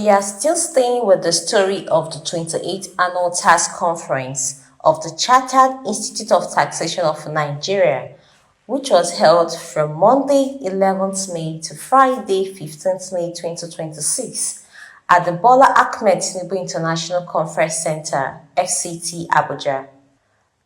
We are still staying with the story of the 28th Annual Tax Conference of the Chartered Institute of Taxation of Nigeria, which was held from Monday 11th May to Friday 15th May 2026 at the Bola Ahmed Tinubu International Conference Center, FCT, Abuja.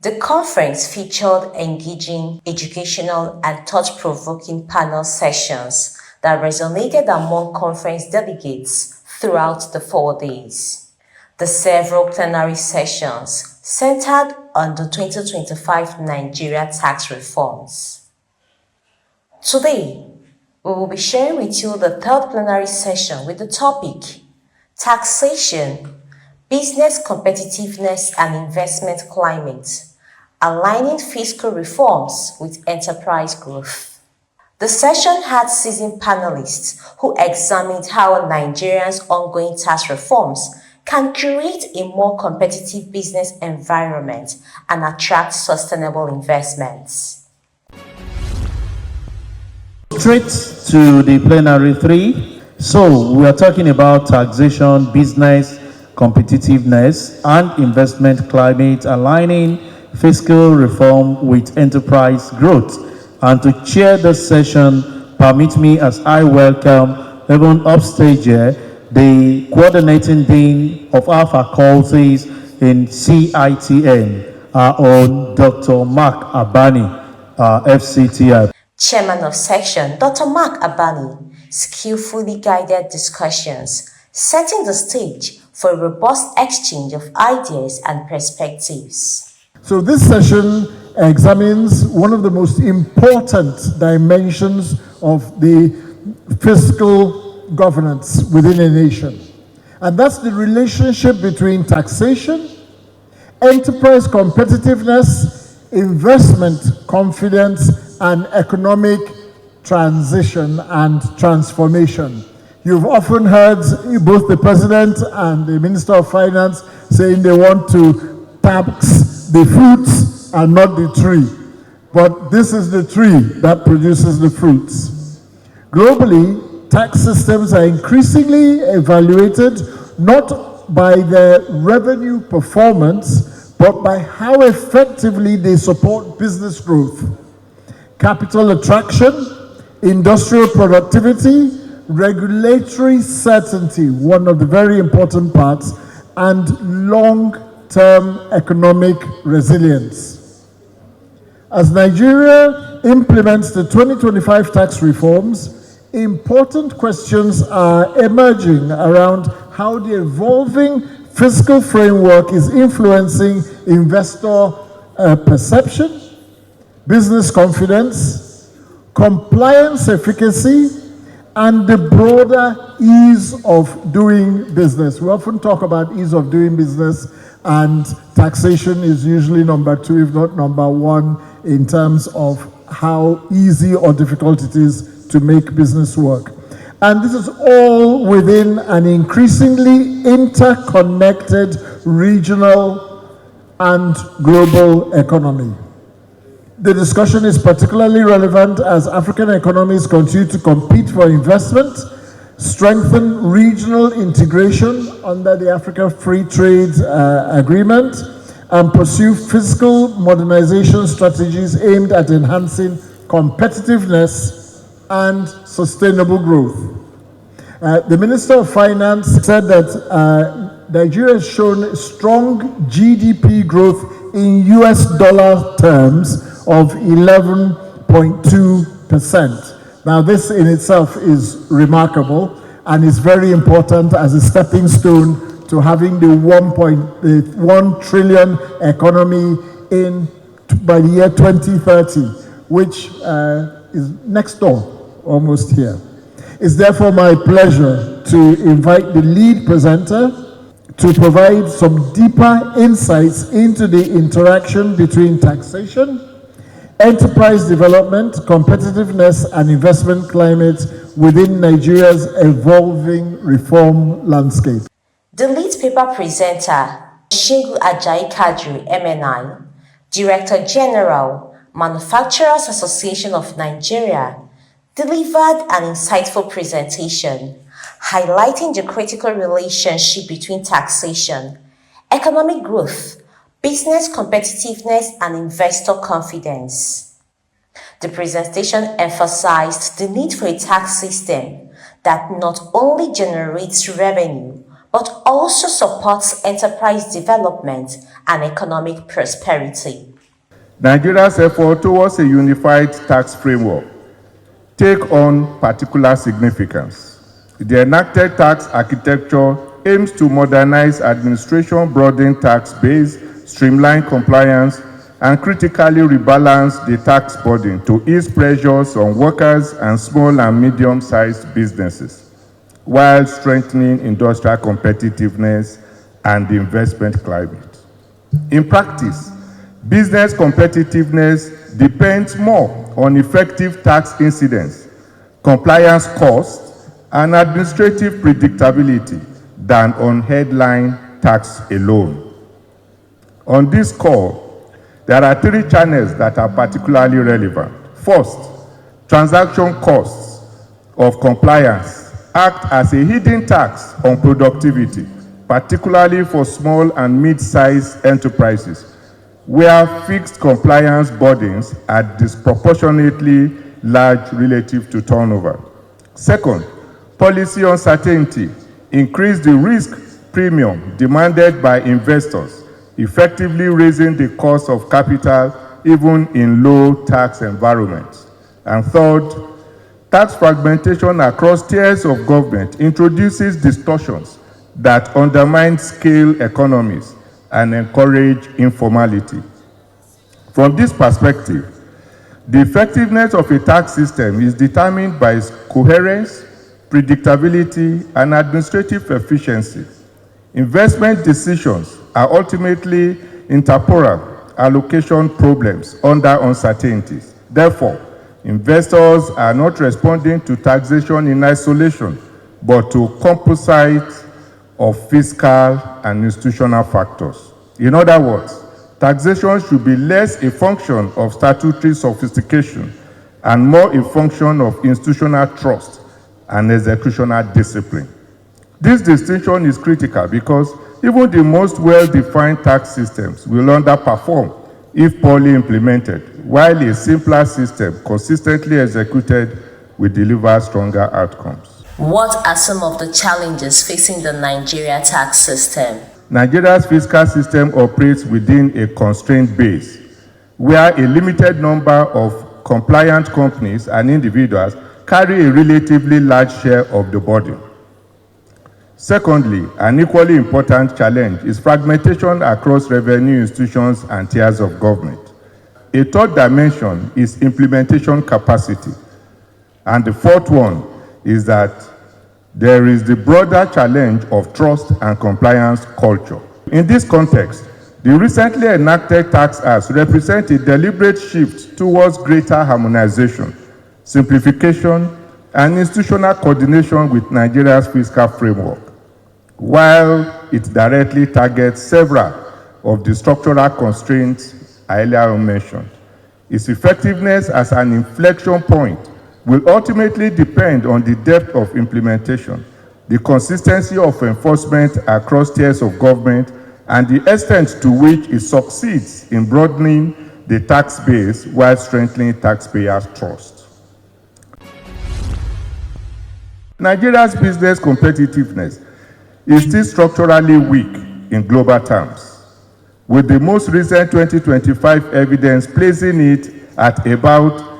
The conference featured engaging, educational, and thought-provoking panel sessions that resonated among conference delegates throughout the 4 days. The several plenary sessions centered on the 2025 Nigeria tax reforms. Today, we will be sharing with you the third plenary session with the topic Taxation, Business Competitiveness and Investment Climate, Aligning Fiscal Reforms with Enterprise Growth. The session had seasoned panelists who examined how Nigeria's ongoing tax reforms can create a more competitive business environment and attract sustainable investments. Straight to the plenary 3. So we are talking about taxation, business, competitiveness, and investment climate, aligning fiscal reform with enterprise growth. And to chair this session, permit me as I welcome, even upstage here, the coordinating dean of our faculties in CITN, our own Dr. Mark Abani, FCTI. Chairman of section, Dr. Mark Abani, skillfully guided discussions, setting the stage for a robust exchange of ideas and perspectives. So this session examines one of the most important dimensions of the fiscal governance within a nation. And that's the relationship between taxation, enterprise competitiveness, investment confidence, and economic transition and transformation. You've often heard both the President and the Minister of Finance saying they want to tax the fruits and not the tree. But this is the tree that produces the fruits. Globally, tax systems are increasingly evaluated not by their revenue performance, but by how effectively they support business growth, capital attraction, industrial productivity, regulatory certainty, one of the very important parts, and long-term economic resilience. As Nigeria implements the 2025 tax reforms, important questions are emerging around how the evolving fiscal framework is influencing investor perception, business confidence, compliance efficacy, and the broader ease of doing business. We often talk about ease of doing business, and taxation is usually number 2, if not number 1, in terms of how easy or difficult it is to make business work. And this is all within an increasingly interconnected regional and global economy. The discussion is particularly relevant as African economies continue to compete for investment, strengthen regional integration under the Africa Free Trade Agreement, and pursue fiscal modernization strategies aimed at enhancing competitiveness and sustainable growth. The Minister of Finance said that Nigeria has shown strong GDP growth in US dollar terms of 11.2%. Now, this in itself is remarkable and is very important as a stepping stone to having the 1 trillion economy by the year 2030, which is next door, almost here. It's therefore my pleasure to invite the lead presenter to provide some deeper insights into the interaction between taxation, enterprise development, competitiveness, and investment climate within Nigeria's evolving reform landscape. The lead paper presenter, Shegu Ajayi Kadri, MNI, Director General, Manufacturers Association of Nigeria, delivered an insightful presentation highlighting the critical relationship between taxation, economic growth, business competitiveness, and investor confidence. The presentation emphasized the need for a tax system that not only generates revenue but also supports enterprise development and economic prosperity. Nigeria's effort towards a unified tax framework take on particular significance. The enacted tax architecture aims to modernize administration, broaden tax base, streamline compliance, and critically rebalance the tax burden to ease pressures on workers and small and medium-sized businesses, while strengthening industrial competitiveness and the investment climate. In practice, business competitiveness depends more on effective tax incidence, compliance costs, and administrative predictability than on headline tax alone. On this score, there are three channels that are particularly relevant. First, transaction costs of compliance act as a hidden tax on productivity, particularly for small and mid-sized enterprises, where fixed compliance burdens are disproportionately large relative to turnover. Second, policy uncertainty increase the risk premium demanded by investors, effectively raising the cost of capital even in low tax environments. And third, tax fragmentation across tiers of government introduces distortions that undermine scale economies and encourage informality. From this perspective, the effectiveness of a tax system is determined by its coherence, predictability, and administrative efficiency. Investment decisions are ultimately intertemporal allocation problems under uncertainties. Therefore, investors are not responding to taxation in isolation, but to a composite of fiscal and institutional factors. In other words, taxation should be less a function of statutory sophistication and more a function of institutional trust and executional discipline. This distinction is critical because even the most well-defined tax systems will underperform if poorly implemented, while a simpler system consistently executed will deliver stronger outcomes. What are some of the challenges facing the Nigeria tax system? Nigeria's fiscal system operates within a constrained base, where a limited number of compliant companies and individuals carry a relatively large share of the burden. Secondly, an equally important challenge is fragmentation across revenue institutions and tiers of government. A third dimension is implementation capacity. And the fourth one is that there is the broader challenge of trust and compliance culture. In this context, the recently enacted tax acts represent a deliberate shift towards greater harmonization, simplification, and institutional coordination with Nigeria's fiscal framework, while it directly targets several of the structural constraints I earlier mentioned. Its effectiveness as an inflection point will ultimately depend on the depth of implementation, the consistency of enforcement across tiers of government, and the extent to which it succeeds in broadening the tax base while strengthening taxpayers' trust. Nigeria's business competitiveness is still structurally weak in global terms, with the most recent 2025 evidence placing it at about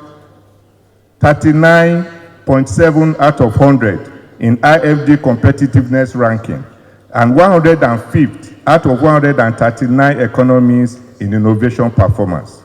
39.7 out of 100 in IFD competitiveness ranking and 105th out of 139 economies in innovation performance.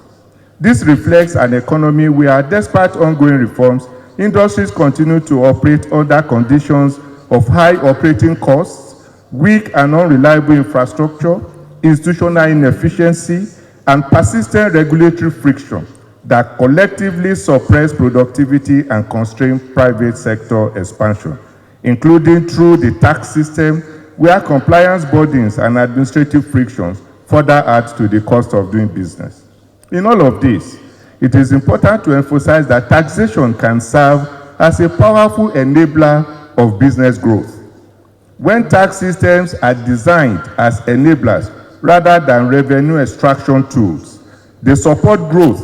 This reflects an economy where, despite ongoing reforms, industries continue to operate under conditions of high operating costs, weak and unreliable infrastructure, institutional inefficiency, and persistent regulatory friction that collectively suppress productivity and constrain private sector expansion, including through the tax system, where compliance burdens and administrative frictions further add to the cost of doing business. In all of this, it is important to emphasize that taxation can serve as a powerful enabler of business growth. When tax systems are designed as enablers rather than revenue extraction tools, they support growth,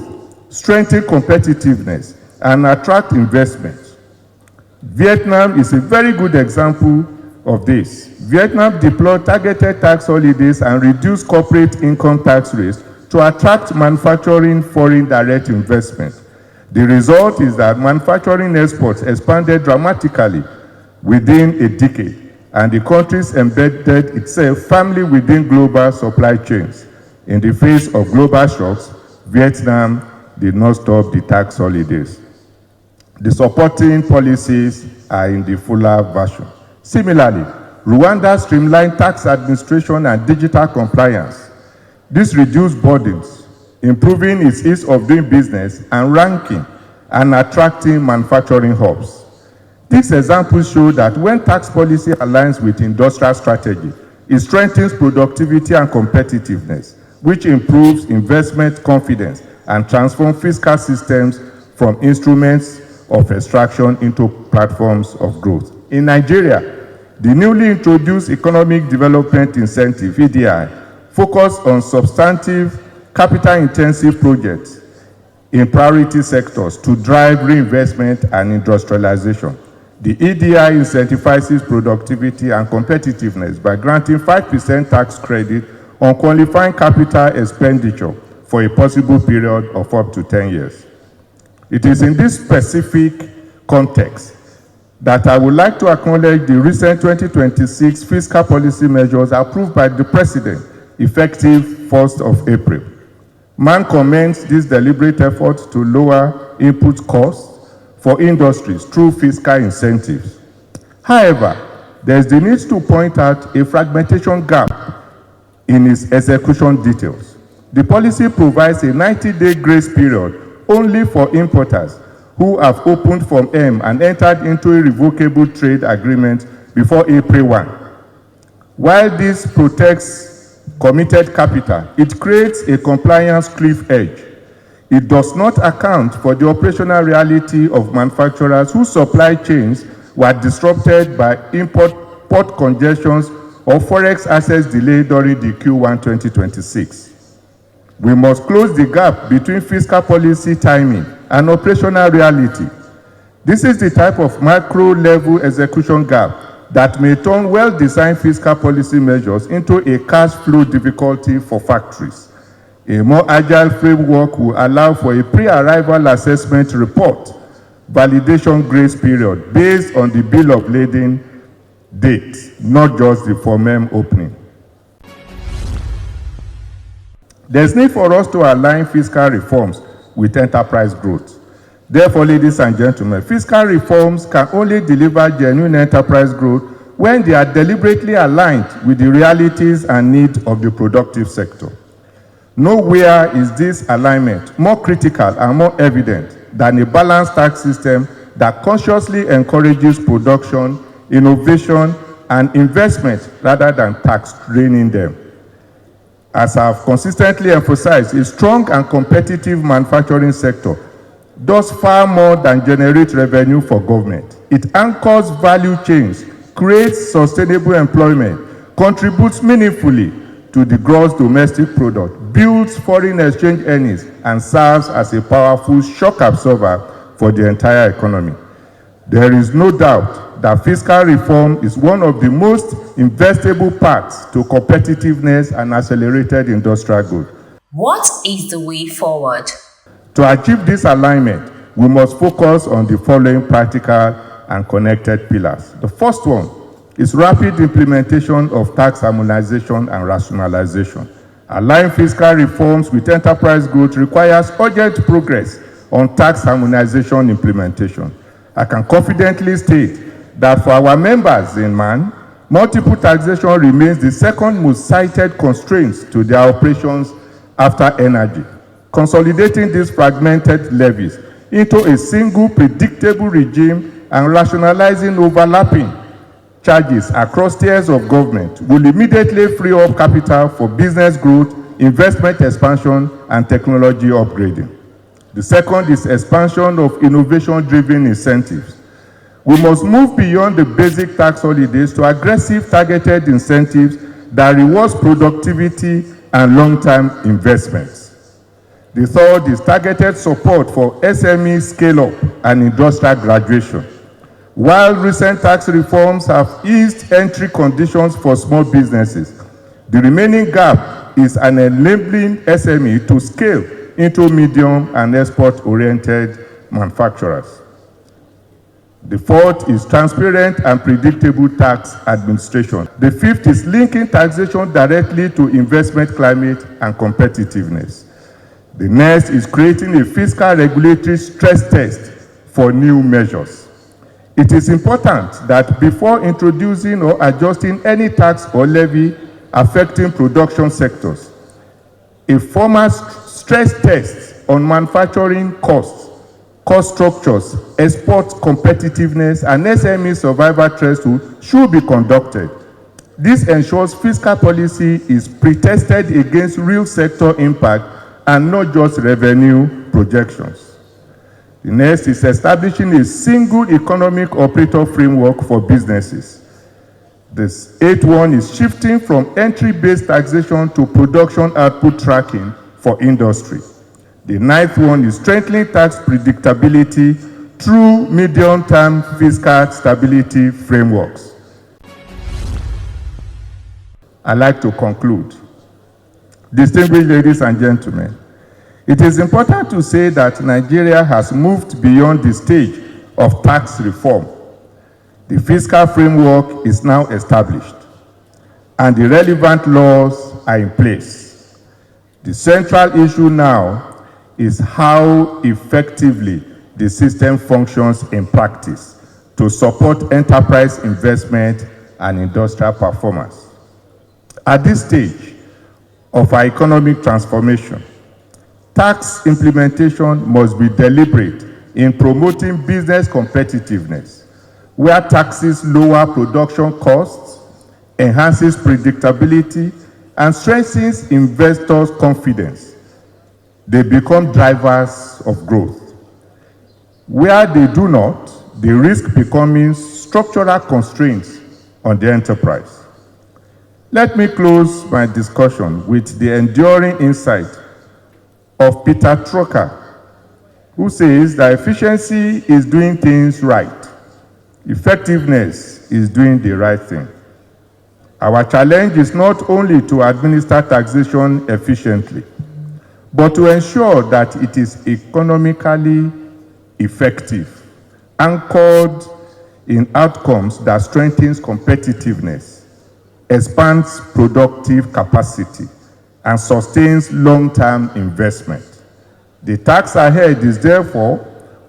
strengthen competitiveness, and attract investment. Vietnam is a very good example of this. Vietnam deployed targeted tax holidays and reduced corporate income tax rates to attract manufacturing foreign direct investment. The result is that manufacturing exports expanded dramatically within a decade, and the country embedded itself firmly within global supply chains. In the face of global shocks, Vietnam did not stop the tax holidays. The supporting policies are in the fuller version. Similarly, Rwanda streamlined tax administration and digital compliance. This reduced burdens, improving its ease of doing business and ranking and attracting manufacturing hubs. These examples show that when tax policy aligns with industrial strategy, it strengthens productivity and competitiveness, which improves investment confidence and transforms fiscal systems from instruments of extraction into platforms of growth. In Nigeria, the newly introduced Economic Development Incentive, EDI, focused on substantive, capital-intensive projects in priority sectors to drive reinvestment and industrialization. The EDI incentivizes productivity and competitiveness by granting 5% tax credit on qualifying capital expenditure for a possible period of up to 10 years. It is in this specific context that I would like to acknowledge the recent 2026 fiscal policy measures approved by the President, effective 1st of April. Man commends this deliberate effort to lower input costs for industries through fiscal incentives. However, there is the need to point out a fragmentation gap in its execution details. The policy provides a 90-day grace period only for importers who have opened Form M and entered into a revocable trade agreement before April 1. While this protects committed capital, it creates a compliance cliff edge. It does not account for the operational reality of manufacturers whose supply chains were disrupted by port congestions or forex assets delayed during the Q1 2026. We must close the gap between fiscal policy timing and operational reality. This is the type of macro-level execution gap that may turn well-designed fiscal policy measures into a cash flow difficulty for factories. A more agile framework will allow for a pre-arrival assessment report, validation grace period based on the bill of lading date, not just the Form M opening. There's need for us to align fiscal reforms with enterprise growth. Therefore, ladies and gentlemen, fiscal reforms can only deliver genuine enterprise growth when they are deliberately aligned with the realities and needs of the productive sector. Nowhere is this alignment more critical and more evident than a balanced tax system that consciously encourages production, innovation, and investment rather than tax draining them. As I have consistently emphasized, a strong and competitive manufacturing sector does far more than generate revenue for government. It anchors value chains, creates sustainable employment, contributes meaningfully to the gross domestic product, builds foreign exchange earnings, and serves as a powerful shock absorber for the entire economy. There is no doubt that fiscal reform is one of the most investable paths to competitiveness and accelerated industrial growth. What is the way forward? To achieve this alignment, we must focus on the following practical and connected pillars. The first one is rapid implementation of tax harmonization and rationalization. Aligning fiscal reforms with enterprise growth requires urgent progress on tax harmonization implementation. I can confidently state that for our members in MAN, multiple taxation remains the second most cited constraints to their operations after energy. Consolidating these fragmented levies into a single predictable regime and rationalizing overlapping charges across tiers of government will immediately free up capital for business growth, investment expansion, and technology upgrading. The second is expansion of innovation-driven incentives. We must move beyond the basic tax holidays to aggressive targeted incentives that rewards productivity and long-term investments. The third is targeted support for SME scale-up and industrial graduation. While recent tax reforms have eased entry conditions for small businesses, the remaining gap is an enabling SME to scale into medium and export-oriented manufacturers. The fourth is transparent and predictable tax administration. The fifth is linking taxation directly to investment climate and competitiveness. The next is creating a fiscal regulatory stress test for new measures. It is important that before introducing or adjusting any tax or levy affecting production sectors, a formal stress test on manufacturing costs, cost structures, export competitiveness, and SME survival threshold should be conducted. This ensures fiscal policy is pre-tested against real sector impact and not just revenue projections. The next is establishing a single economic operator framework for businesses. The eighth one is shifting from entry-based taxation to production output tracking for industry. The ninth one is strengthening tax predictability through medium-term fiscal stability frameworks. I'd like to conclude. Distinguished ladies and gentlemen, it is important to say that Nigeria has moved beyond the stage of tax reform. The fiscal framework is now established, and the relevant laws are in place. The central issue now is how effectively the system functions in practice to support enterprise investment and industrial performance. At this stage of our economic transformation, tax implementation must be deliberate in promoting business competitiveness, where taxes lower production costs, enhances predictability, and strengthens investors' confidence. They become drivers of growth. Where they do not, they risk becoming structural constraints on the enterprise. Let me close my discussion with the enduring insight of Peter Drucker, who says that efficiency is doing things right. Effectiveness is doing the right thing. Our challenge is not only to administer taxation efficiently, but to ensure that it is economically effective, anchored in outcomes that strengthens competitiveness, expands productive capacity, and sustains long-term investment. The task ahead is therefore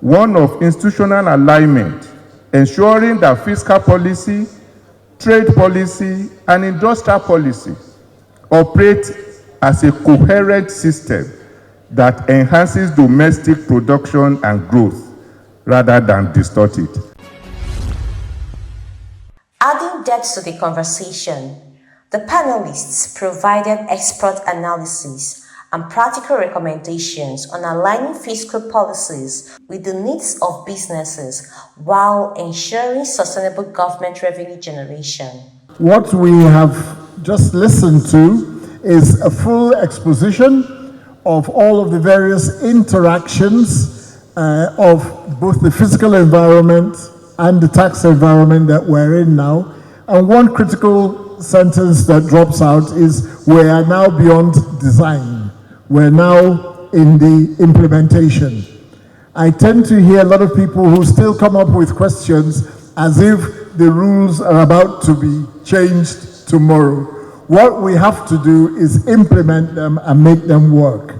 one of institutional alignment, ensuring that fiscal policy, trade policy, and industrial policy operate as a coherent system that enhances domestic production and growth rather than distort it. Adding depth to the conversation, the panelists provided expert analysis and practical recommendations on aligning fiscal policies with the needs of businesses while ensuring sustainable government revenue generation. What we have just listened to is a full exposition of all of the various interactions of both the physical environment and the tax environment that we're in now. And one critical sentence that drops out is we are now beyond design. We're now in the implementation. I tend to hear a lot of people who still come up with questions as if the rules are about to be changed tomorrow. What we have to do is implement them and make them work.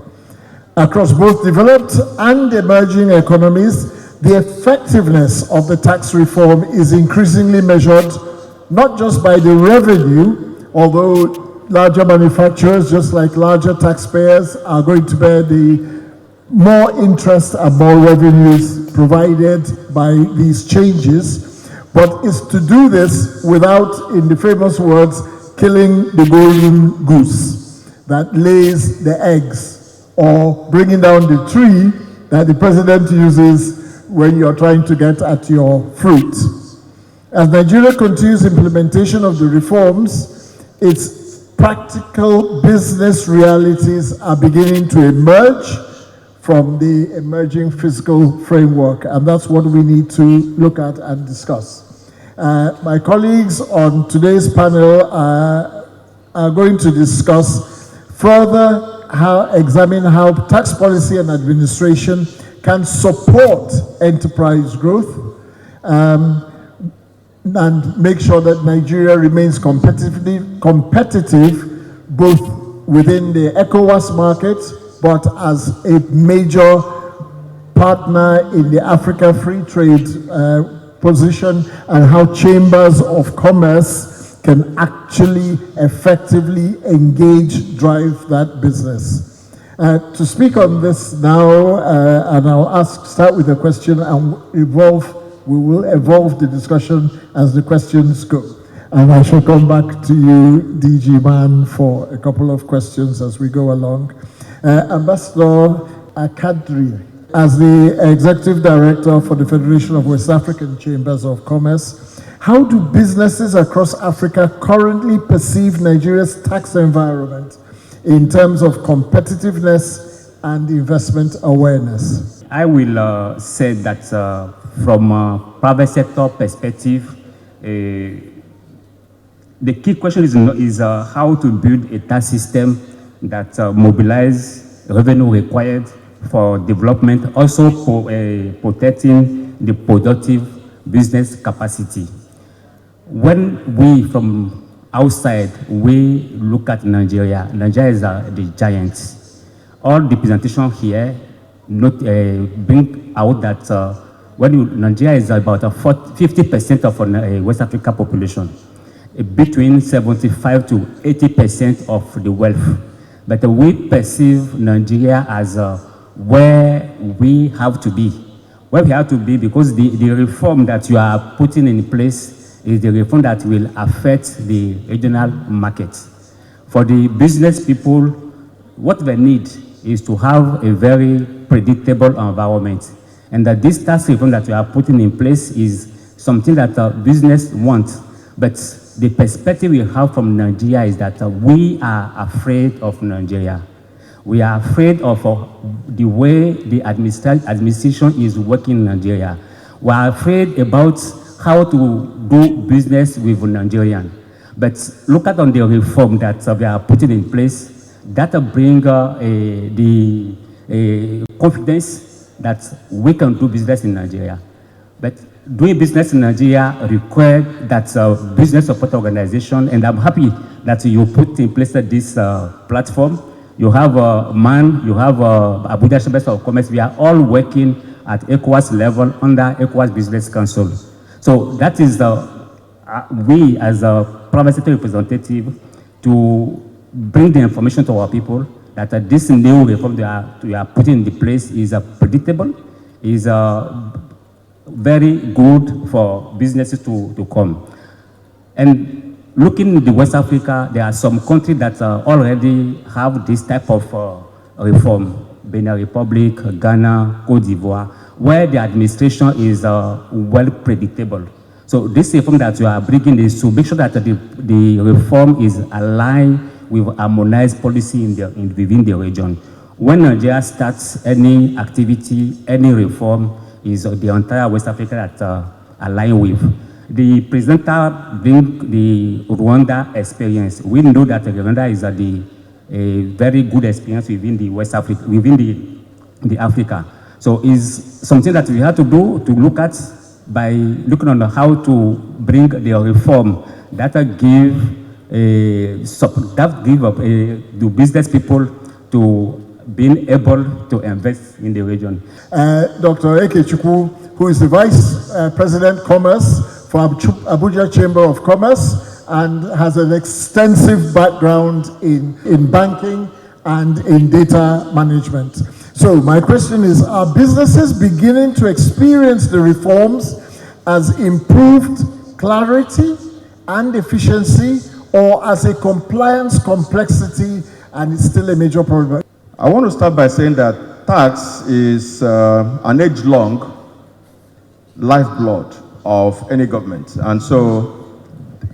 Across both developed and emerging economies, the effectiveness of the tax reform is increasingly measured not just by the revenue, although larger manufacturers, just like larger taxpayers, are going to bear the more interest and more revenues provided by these changes, but is to do this without, in the famous words, killing the golden goose that lays the eggs, or bringing down the tree that the president uses when you're trying to get at your fruit. As Nigeria continues implementation of the reforms, its practical business realities are beginning to emerge from the emerging fiscal framework, and that's what we need to look at and discuss. My colleagues on today's panel are going to discuss further examine how tax policy and administration can support enterprise growth and make sure that Nigeria remains competitive both within the ECOWAS market, but as a major partner in the Africa Free Trade position, and how chambers of commerce can actually effectively drive that business. To speak on this now, and I'll start with a question and we will evolve the discussion as the questions go. And I shall come back to you, DG Man, for a couple of questions as we go along. Ambassador Akadri, as the Executive Director for the Federation of West African Chambers of Commerce, how do businesses across Africa currently perceive Nigeria's tax environment in terms of competitiveness and investment awareness? I will say that from a private sector perspective, the key question is how to build a tax system that mobilize revenue required for development, also for protecting the productive business capacity. When we from outside, we look at Nigeria, Nigeria is the giant. All the presentation here bring out that Nigeria is about 50% of West Africa population, between 75 to 80% of the wealth. But we perceive Nigeria as where we have to be. Where we have to be because the reform that you are putting in place is the reform that will affect the regional market. For the business people, what they need is to have a very predictable environment. And that this tax reform that we are putting in place is something that business wants. But the perspective we have from Nigeria is that we are afraid of Nigeria. We are afraid of the way the administration is working in Nigeria. We are afraid about how to do business with Nigerians. But look at on the reform that we are putting in place, that bring the confidence that we can do business in Nigeria. But doing business in Nigeria requires that business support organization, and I'm happy that you put in place this platform. You have MAN, you have Abuja Chambers of Commerce. We are all working at ECOWAS level under ECOWAS Business Council. So that is we as a private sector representative to bring the information to our people that this new reform we are putting in place is predictable, is very good for businesses to come. And looking at West Africa, there are some countries that already have this type of reform. Benin Republic, Ghana, Cote d'Ivoire, where the administration is well predictable. So this reform that you are bringing is to make sure that the reform is aligned with harmonized policy within the region. When Nigeria starts any activity, any reform, is the entire West Africa that align with. The presenter bring the Rwanda experience. We know that Rwanda is a very good experience within the West Africa, within the Africa. So it's something that we have to do to look at by looking on how to bring the reform that give the business people to being able to invest in the region. Dr. Ekechukwu, who is the Vice President Commerce for Abuja Chamber of Commerce and has an extensive background in banking and in data management. So my question is, are businesses beginning to experience the reforms as improved clarity and efficiency, or as a compliance complexity and it's still a major problem? I want to start by saying that tax is an age-long lifeblood of any government. And so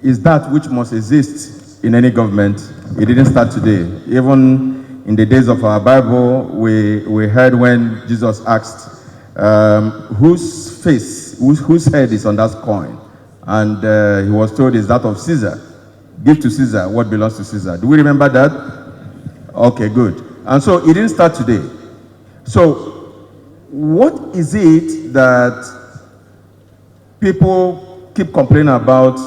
is that which must exist in any government. It didn't start today. Even in the days of our Bible, we heard when Jesus asked, whose head is on that coin? And he was told it's that of Caesar. Give to Caesar what belongs to Caesar. Do we remember that? Okay, good. And so it didn't start today. So what is it that people keep complaining about,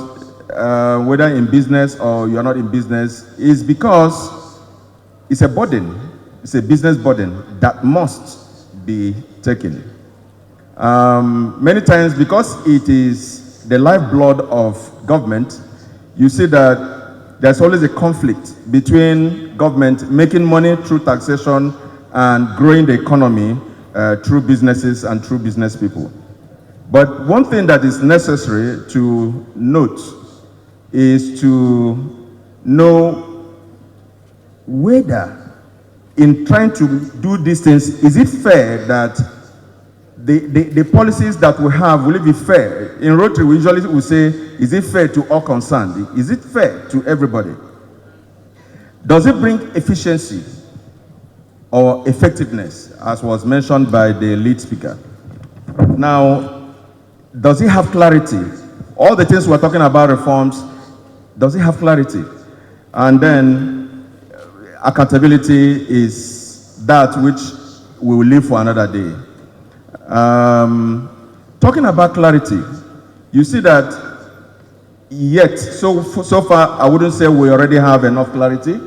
whether in business or you're not in business, is because it's a burden. It's a business burden that must be taken. Many times, because it is the lifeblood of government, you see that there's always a conflict between government making money through taxation and growing the economy through businesses and through business people. But one thing that is necessary to note is to know whether in trying to do these things, is it fair that the policies that we have, will it be fair? In Rotary, we usually will say, is it fair to all concerned? Is it fair to everybody? Does it bring efficiency or effectiveness, as was mentioned by the lead speaker? Now, does it have clarity? All the things we're talking about reforms, does it have clarity? And then accountability is that which we will leave for another day. Talking about clarity, you see that yet, so far, I wouldn't say we already have enough clarity.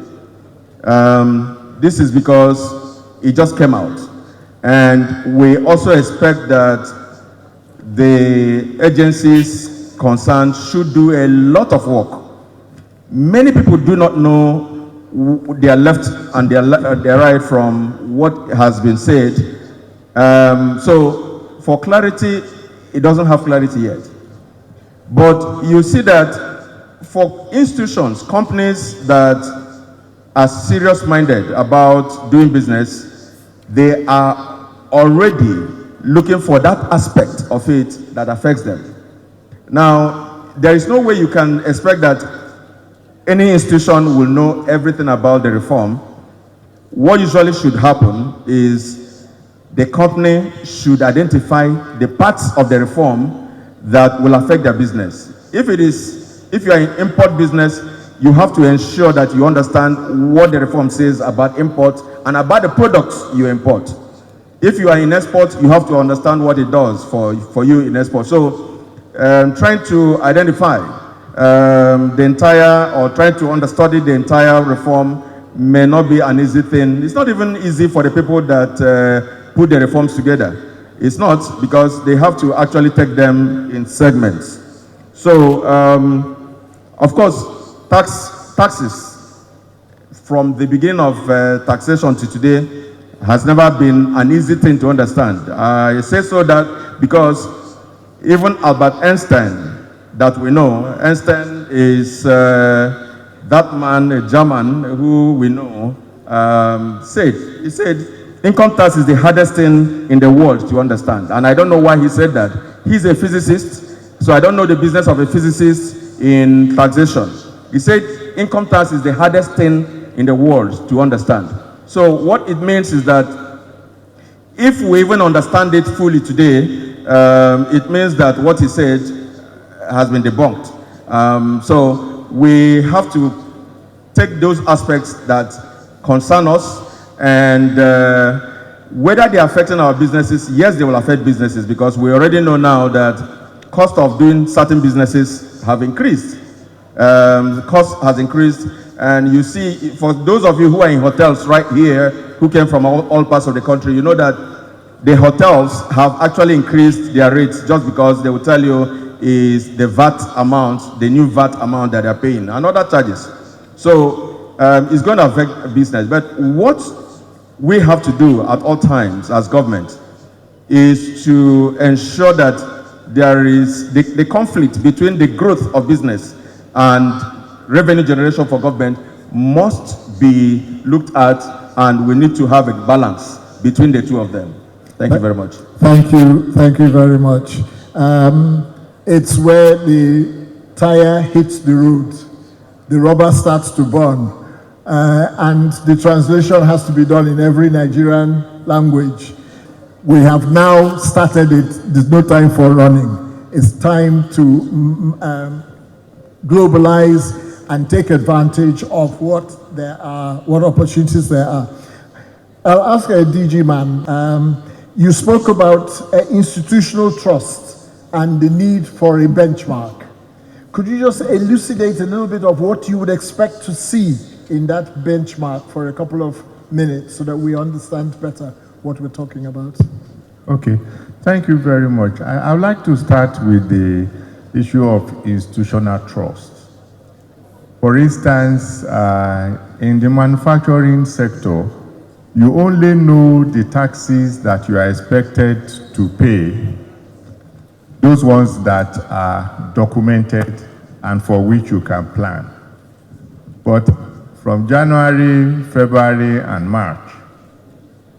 This is because it just came out. And we also expect that the agencies concerned should do a lot of work. Many people do not know their left and their right from what has been said. So for clarity, it doesn't have clarity yet. But you see that for institutions, companies that are serious-minded about doing business, they are already looking for that aspect of it that affects them. Now, there is no way you can expect that any institution will know everything about the reform. What usually should happen is the company should identify the parts of the reform that will affect their business. If you are in import business, you have to ensure that you understand what the reform says about import and about the products you import. If you are in export, you have to understand what it does for you in export. So trying to identify the entire, or trying to understudy the entire reform may not be an easy thing. It's not even easy for the people that put the reforms together. It's not, because they have to actually take them in segments. So, of course, taxes from the beginning of taxation to today has never been an easy thing to understand. I say so that because even Albert Einstein, that we know, Einstein is that man, a German, who we know, he said, income tax is the hardest thing in the world to understand. And I don't know why he said that. He's a physicist, so I don't know the business of a physicist in taxation. He said income tax is the hardest thing in the world to understand. So what it means is that if we even understand it fully today, it means that what he said has been debunked. So we have to take those aspects that concern us, and whether they are affecting our businesses, yes, they will affect businesses, because we already know now that cost of doing certain businesses have increased. The cost has increased, and you see, for those of you who are in hotels right here, who came from all parts of the country, you know that the hotels have actually increased their rates just because they will tell you is the VAT amount, the new VAT amount that they're paying, and other charges. So it's going to affect business. But what we have to do at all times as government is to ensure that there is the conflict between the growth of business and revenue generation for government must be looked at, and we need to have a balance between the two of them. Thank you very much. Thank you very much. It's where the tire hits the road, the rubber starts to burn, and the translation has to be done in every Nigerian language. We have now started it. There's no time for running. It's time to globalize and take advantage of what there are, what opportunities there are. I'll ask a DG man. You spoke about institutional trust and the need for a benchmark. Could you just elucidate a little bit of what you would expect to see in that benchmark for a couple of minutes so that we understand better what we're talking about? Okay, thank you very much. I would like to start with the issue of institutional trust. For instance, in the manufacturing sector, you only know the taxes that you are expected to pay, those ones that are documented and for which you can plan. But from January, February, and March,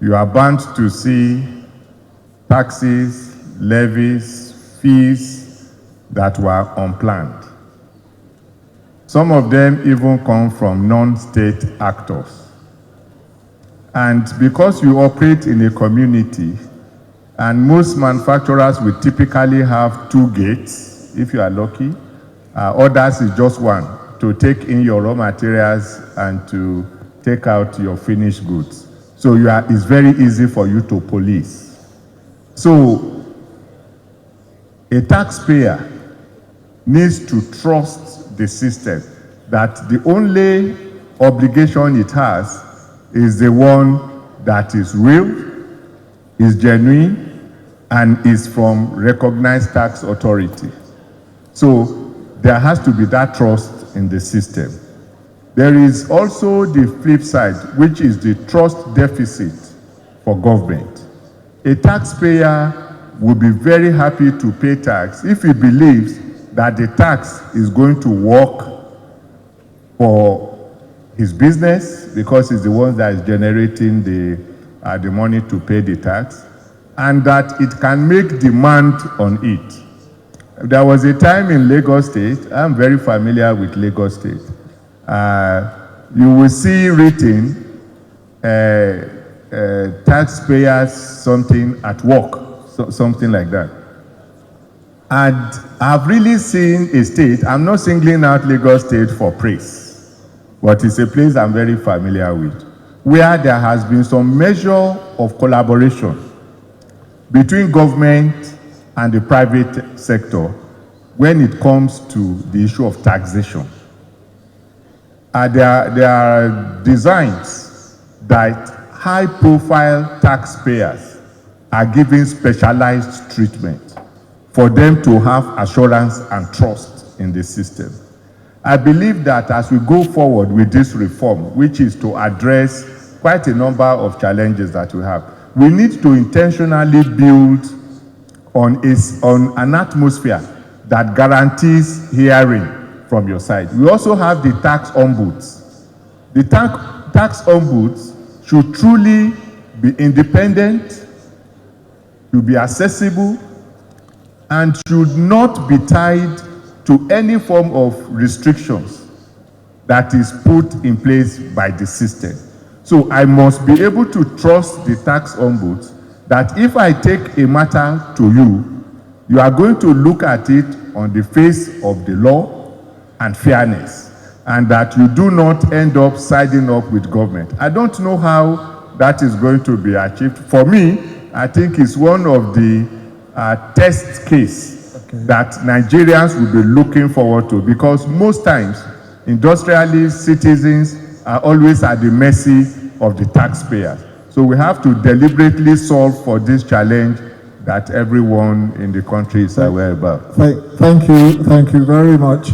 you are bound to see taxes, levies, fees that were unplanned. Some of them even come from non-state actors. And because you operate in a community, and most manufacturers will typically have 2 gates, if you are lucky, others is just one, to take in your raw materials and to take out your finished goods. So it's very easy for you to police. So a taxpayer needs to trust the system that the only obligation it has is the one that is real, is genuine, and is from recognized tax authority. So there has to be that trust in the system. There is also the flip side, which is the trust deficit for government. A taxpayer will be very happy to pay tax if he believes that the tax is going to work for his business, because he's the one that is generating the money to pay the tax, and that it can make demand on it. There was a time in Lagos State, I'm very familiar with Lagos State, you will see written taxpayers something at work, something like that. And I've really seen a state, I'm not singling out Lagos State for praise, but it's a place I'm very familiar with, where there has been some measure of collaboration between government and the private sector when it comes to the issue of taxation. There are designs that high-profile taxpayers are given specialized treatment for them to have assurance and trust in the system. I believe that as we go forward with this reform, which is to address quite a number of challenges that we have, we need to intentionally build on an atmosphere that guarantees hearing from your side. We also have the tax ombuds. The tax ombuds should truly be independent, should be accessible, and should not be tied to any form of restrictions that is put in place by the system. So I must be able to trust the tax ombuds that if I take a matter to you, you are going to look at it on the face of the law and fairness, and that you do not end up siding up with government. I don't know how that is going to be achieved. For me, I think it's one of the test case that Nigerians will be looking forward to, because most times industrialists, citizens are always at the mercy of the taxpayers. So we have to deliberately solve for this challenge that everyone in the country is aware about. Thank you very much.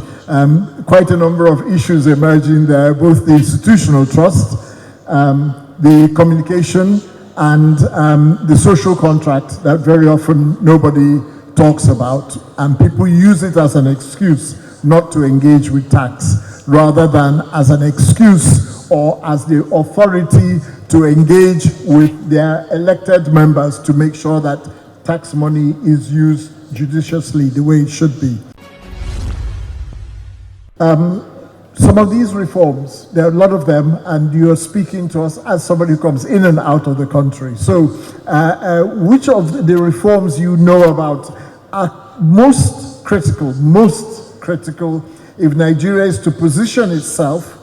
Quite a number of issues emerging there, both the institutional trust, the communication, and the social contract that very often nobody talks about, and people use it as an excuse not to engage with tax, rather than as an excuse or as the authority to engage with their elected members to make sure that tax money is used judiciously the way it should be. Some of these reforms, there are a lot of them, and you are speaking to us as somebody who comes in and out of the country. So, which of the reforms you know about are most critical if Nigeria is to position itself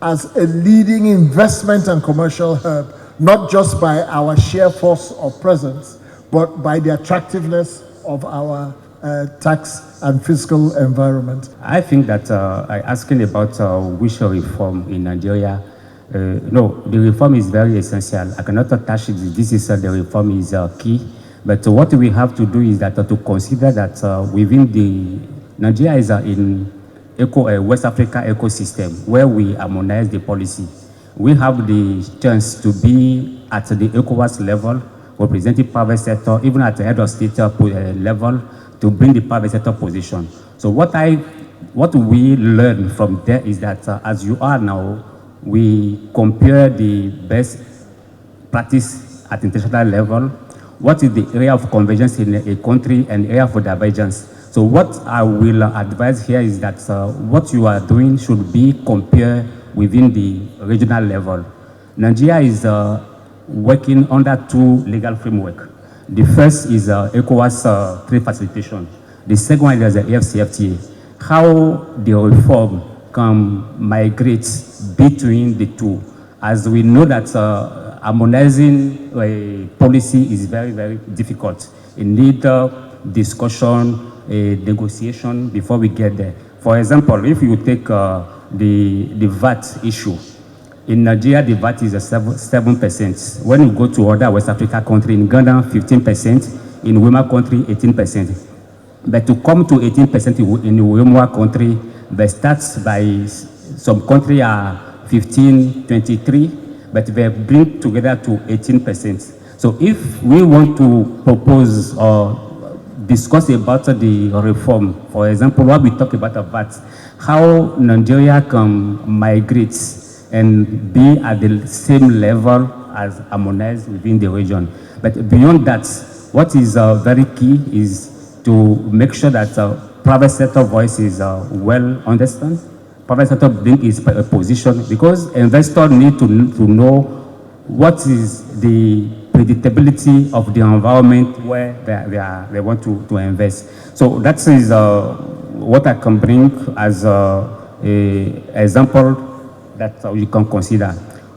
as a leading investment and commercial hub, not just by our sheer force of presence, but by the attractiveness of our tax and fiscal environment? I think that asking about which reform in Nigeria, no, the reform is very essential. I cannot attach it. This is the reform is key. But what we have to do is that to consider that within the Nigeria is in West Africa ecosystem where we harmonize the policy. We have the chance to be at the ECOWAS level, representing private sector, even at the head of state level, to bring the private sector position. So what we learn from there is that as you are now, we compare the best practice at international level. What is the area of convergence in a country and area for divergence? So what I will advise here is that what you are doing should be compared within the regional level. Nigeria is working under two legal frameworks. The first is ECOWAS trade facilitation. The second one is the AFCFTA. How the reform can migrate between the two. As we know that harmonizing policy is very, very difficult. It needs discussion, negotiation before we get there. For example, if you take the VAT issue, in Nigeria, the VAT is 7%. When you go to other West Africa countries, in Ghana, 15%, in WEMA country, 18%. But to come to 18% in the WEMA country, they start by some countries are 15, 23, but they bring together to 18%. So if we want to propose or discuss about the reform, for example, what we talk about VAT, how Nigeria can migrate and be at the same level as harmonized within the region. But beyond that, what is very key is to make sure that private sector voice is well understood. Private sector bring its position, because investors need to know what is the predictability of the environment where they want to invest. So that is what I can bring as an example that you can consider.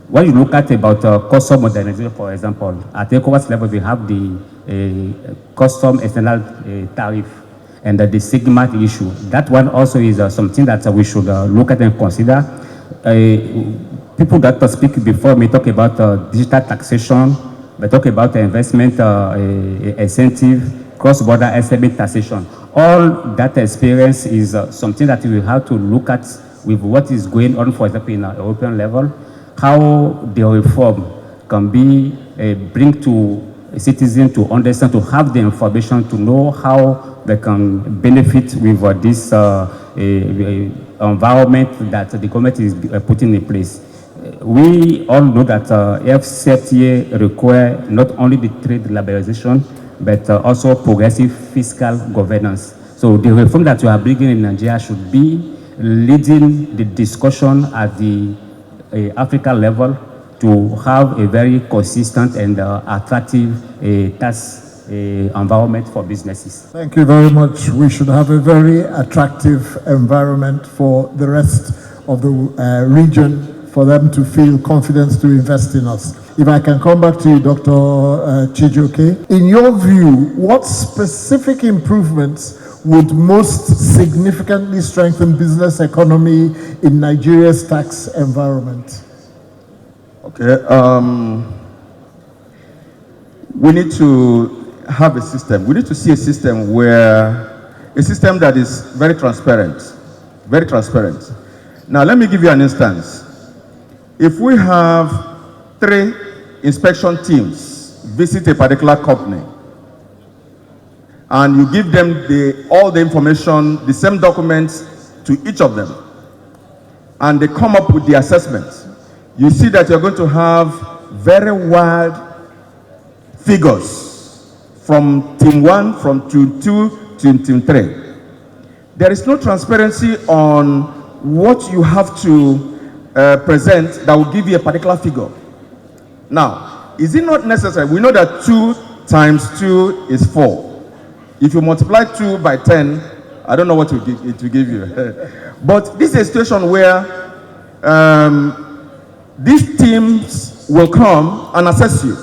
When you look at about custom modernization, for example, at ECOWAS level, we have the custom external tariff and the SIGMAT issue. That one also is something that we should look at and consider. People that speak before me talk about digital taxation, they talk about investment incentive, cross-border SME taxation. All that experience is something that we have to look at with what is going on, for example, in a European level, how the reform can be bring to a citizen to understand, to have the information, to know how they can benefit with this environment that the government is putting in place. We all know that FCFTA require not only the trade liberalization, but also progressive fiscal governance. So the reform that we are bringing in Nigeria should be leading the discussion at the Africa level to have a very consistent and attractive tax environment for businesses. Thank you very much. We should have a very attractive environment for the rest of the region, for them to feel confidence to invest in us. If I can come back to you, Dr. Chijioke, in your view, what specific improvements would most significantly strengthen business economy in Nigeria's tax environment? Okay, we need to have a system. We need to see a system that is very transparent, very transparent. Now, let me give you an instance. If we have 3 inspection teams visit a particular company, and you give them all the information, the same documents to each of them, and they come up with the assessment, you see that you're going to have very wide figures from team 1, from team 2 2023. There is no transparency on what you have to present that will give you a particular figure. Now, is it not necessary? We know that 2 times 2 is 4. If you multiply 2 by 10, I don't know what it will give you. But this is a situation where these teams will come and assess you.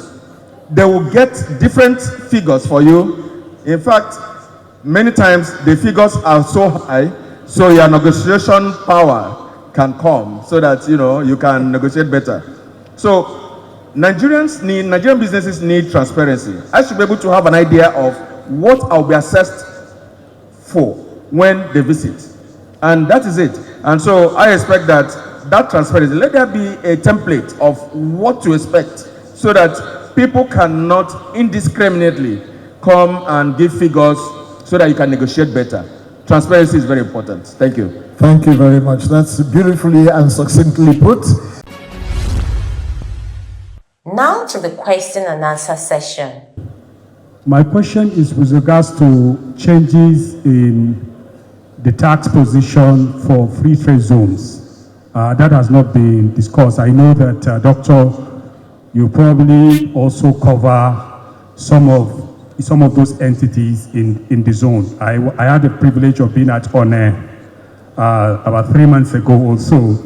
They will get different figures for you. In fact, many times the figures are so high, so your negotiation power can come so that you can negotiate better. So Nigerian businesses need transparency. I should be able to have an idea of what I'll be assessed for when they visit. And that is it. And so I expect that transparency, let there be a template of what to expect so that people cannot indiscriminately come and give figures so that you can negotiate better. Transparency is very important. Thank you. Thank you very much. That's beautifully and succinctly put. Now to the question and answer session. My question is with regards to changes in the tax position for free trade zones. That has not been discussed. I know that, Doctor, you probably also cover some of those entities in the zone. I had the privilege of being at ONE about 3 months ago also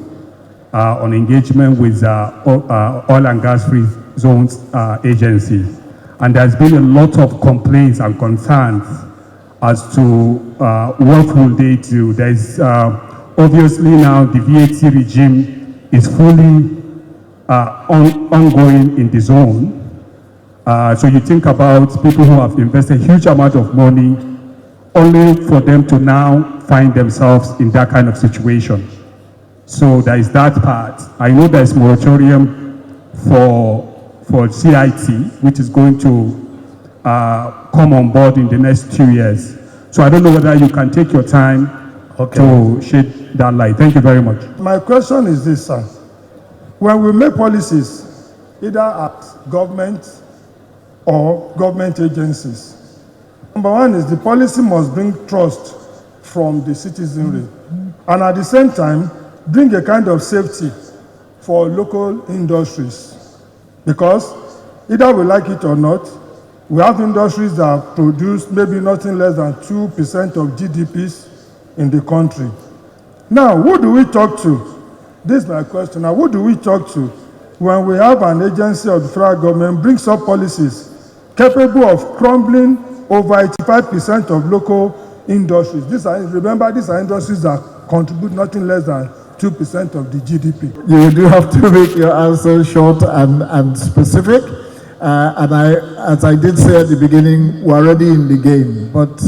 on engagement with Oil and Gas Free Zones Agency. And there's been a lot of complaints and concerns as to what will they do. There's obviously now the VAT regime is fully ongoing in the zone. So you think about people who have invested a huge amount of money only for them to now find themselves in that kind of situation. So there is that part. I know there is moratorium for CIT, which is going to come on board in the next 2 years. So I don't know whether you can take your time to shed that light. Thank you very much. My question is this, sir. When we make policies, either at government or government agencies, number one is the policy must bring trust from the citizenry, and at the same time, bring a kind of safety for local industries. Because either we like it or not, we have industries that produce maybe nothing less than 2% of GDPs in the country. Now, who do we talk to? This is my question. Now, who do we talk to when we have an agency of the federal government brings up policies capable of crumbling over 85% of local industries? Remember, these are industries that contribute nothing less than 2% of the GDP. You do have to make your answer short and specific. As I did say at the beginning, we're already in the game, but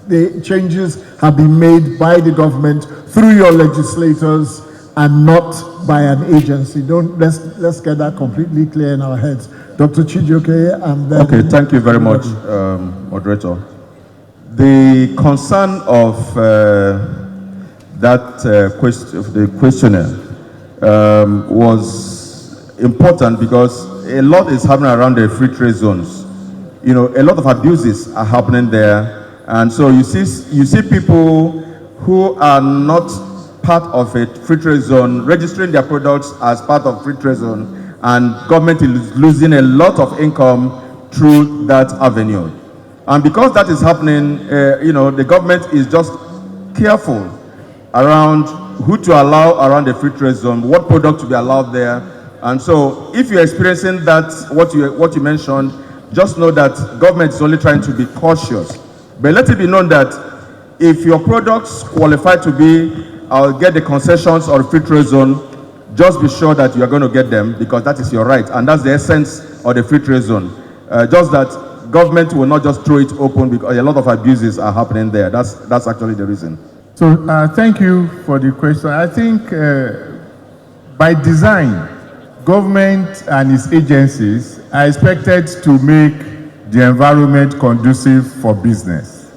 the changes have been made by the government through your legislators and not by an agency. Let's get that completely clear in our heads. Dr. Chijioke, and then... Okay, thank you very much, moderator. The concern of the questionnaire was important because a lot is happening around the free trade zones. A lot of abuses are happening there, and so you see people who are not part of a free trade zone registering their products as part of free trade zone, and government is losing a lot of income through that avenue. And because that is happening, the government is just careful around who to allow around the free trade zone, what product to be allowed there. And so if you're experiencing that, what you mentioned, just know that government is only trying to be cautious. But let it be known that if your products qualify to be, I'll get the concessions or free trade zone, just be sure that you're going to get them, because that is your right. And that's the essence of the free trade zone. Just that government will not just throw it open because a lot of abuses are happening there. That's actually the reason. So thank you for the question. I think by design, government and its agencies are expected to make the environment conducive for business.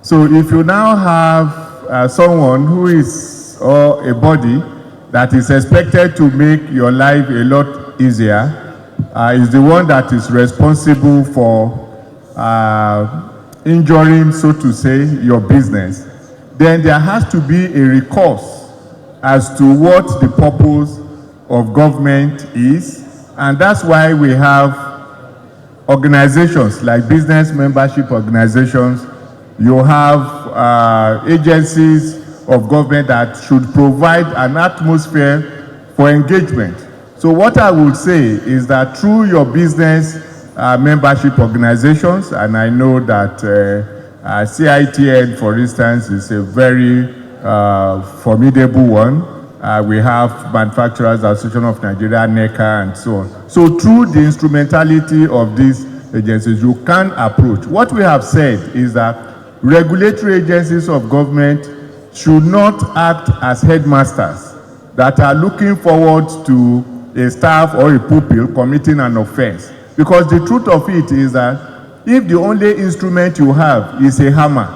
So if you now have someone who is, or a body that is expected to make your life a lot easier, is the one that is responsible for injuring, so to say, your business, then there has to be a recourse as to what the purpose of government is, and that's why we have organizations like business membership organizations. You have agencies of government that should provide an atmosphere for engagement. So what I would say is that through your business membership organizations, and I know that CITN, for instance, is a very formidable one. We have Manufacturers Association of Nigeria, NECA, and so on. So through the instrumentality of these agencies, you can approach. What we have said is that regulatory agencies of government should not act as headmasters that are looking forward to a staff or a pupil committing an offense. Because the truth of it is that if the only instrument you have is a hammer,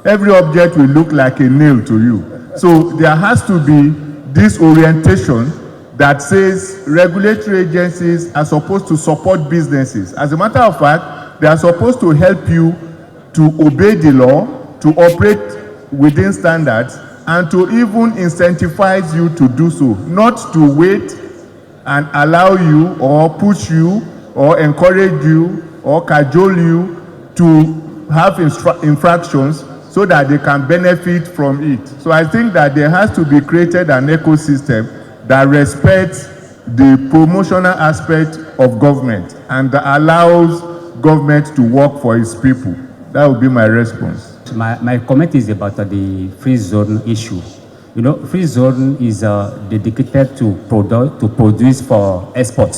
every object will look like a nail to you. So there has to be this orientation that says regulatory agencies are supposed to support businesses. As a matter of fact, they are supposed to help you to obey the law, to operate within standards, and to even incentivize you to do so, not to wait and allow you or push you or encourage you or cajole you to have infractions so that they can benefit from it. So I think that there has to be created an ecosystem that respects the promotional aspect of government and that allows government to work for its people. That would be my response. My comment is about the free zone issue. You know, free zone is dedicated to produce for export,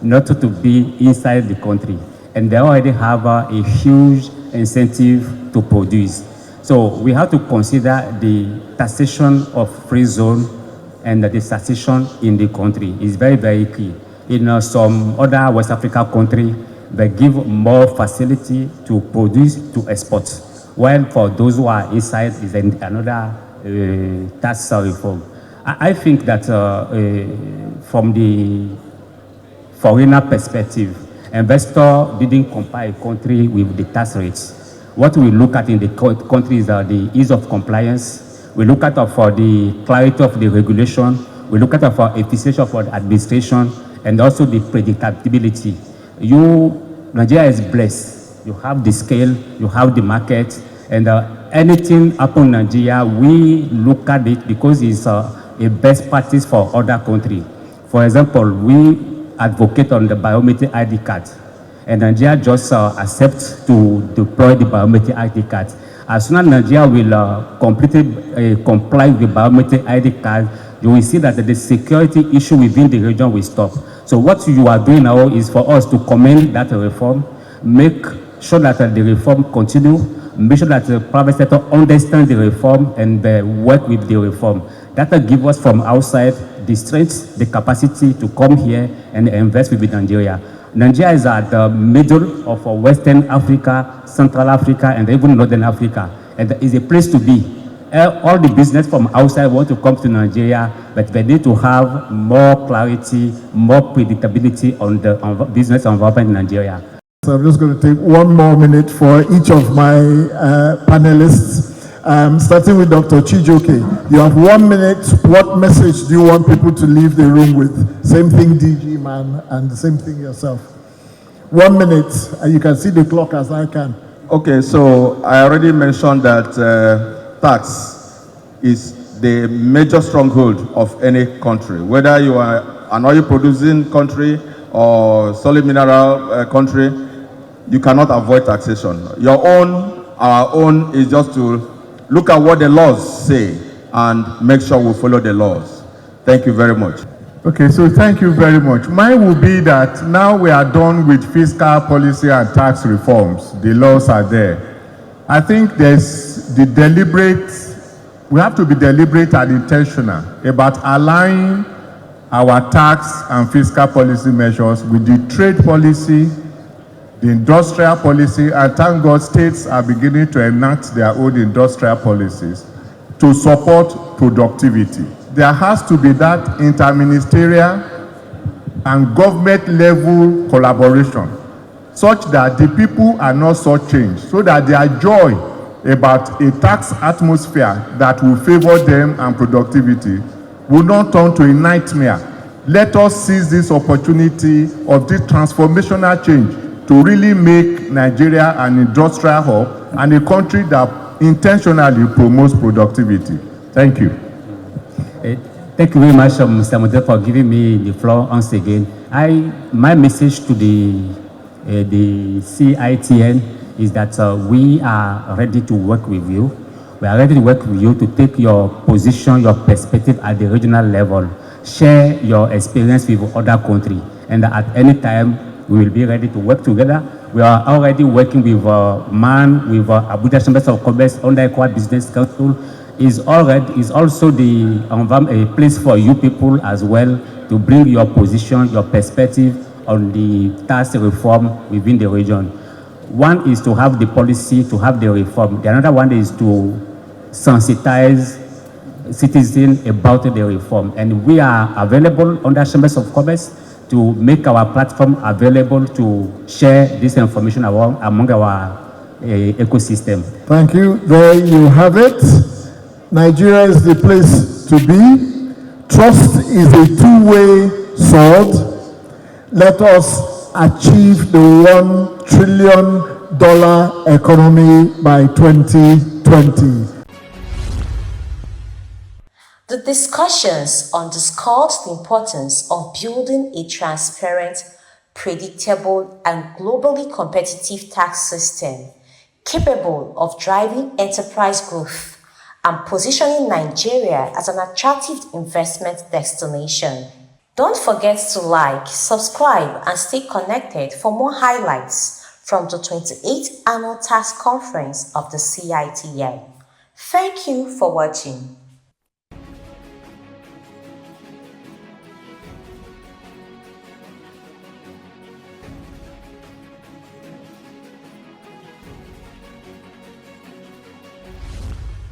not to be inside the country. And they already have a huge incentive to produce. So we have to consider the taxation of free zone and the taxation in the country is very, very key. In some other West Africa countries, they give more facility to produce to export. While for those who are inside is another tax reform. I think that from the foreigner perspective, investor didn't compare a country with the tax rates. What we look at in the country is the ease of compliance. We look at for the clarity of the regulation. We look at for efficiency of the administration and also the predictability. Nigeria is blessed. You have the scale, you have the market, and anything happen in Nigeria, we look at it because it's a best practice for other countries. For example, we advocate on the biometric ID card, and Nigeria just accepts to deploy the biometric ID card. As soon as Nigeria will completely comply with the biometric ID card, you will see that the security issue within the region will stop. So what you are doing now is for us to commend that reform, make sure that the reform continue, make sure that the private sector understands the reform and work with the reform. That will give us from outside the strength, the capacity to come here and invest with Nigeria. Nigeria is at the middle of Western Africa, Central Africa, and even Northern Africa, and is a place to be. All the business from outside want to come to Nigeria, but they need to have more clarity, more predictability on the business environment in Nigeria. So I'm just going to take 1 more minute for each of my panelists. Starting with Dr. Chijoke. You have 1 minute. What message do you want people to leave the room with? Same thing, DG man, and the same thing yourself. 1 minute, and you can see the clock as I can. Okay, so I already mentioned that tax is the major stronghold of any country. Whether you are an oil-producing country or solid mineral country, you cannot avoid taxation. Your own, our own, is just to look at what the laws say and make sure we follow the laws. Thank you very much. Okay, so thank you very much. Mine will be that now we are done with fiscal policy and tax reforms. The laws are there. I think there's the deliberate, we have to be deliberate and intentional about aligning our tax and fiscal policy measures with the trade policy, the industrial policy, and thank God states are beginning to enact their own industrial policies to support productivity. There has to be that interministerial and government level collaboration such that the people are not shortchanged, so that their joy about a tax atmosphere that will favor them and productivity will not turn to a nightmare. Let us seize this opportunity of this transformational change to really make Nigeria an industrial hub and a country that intentionally promotes productivity. Thank you. Thank you very much, Mr. Model, for giving me the floor once again. My message to the CITN is that we are ready to work with you. We are ready to work with you to take your position, your perspective at the regional level. Share your experience with other countries, and at any time we will be ready to work together. We are already working with Abuja Chambers of Commerce under Equal Business Council. Is also a place for you people as well to bring your position, your perspective on the tax reform within the region. One is to have the policy, to have the reform. The another one is to sensitize citizens about the reform. And we are available under Chambers of Commerce to make our platform available to share this information among our ecosystem. Thank you. There you have it. Nigeria is the place to be. Trust is a two-way sword. Let us achieve the $1 trillion economy by 2020. The discussions underscored the importance of building a transparent, predictable, and globally competitive tax system capable of driving enterprise growth and positioning Nigeria as an attractive investment destination. Don't forget to like, subscribe, and stay connected for more highlights from the 28th Annual Tax Conference of the CITN. Thank you for watching.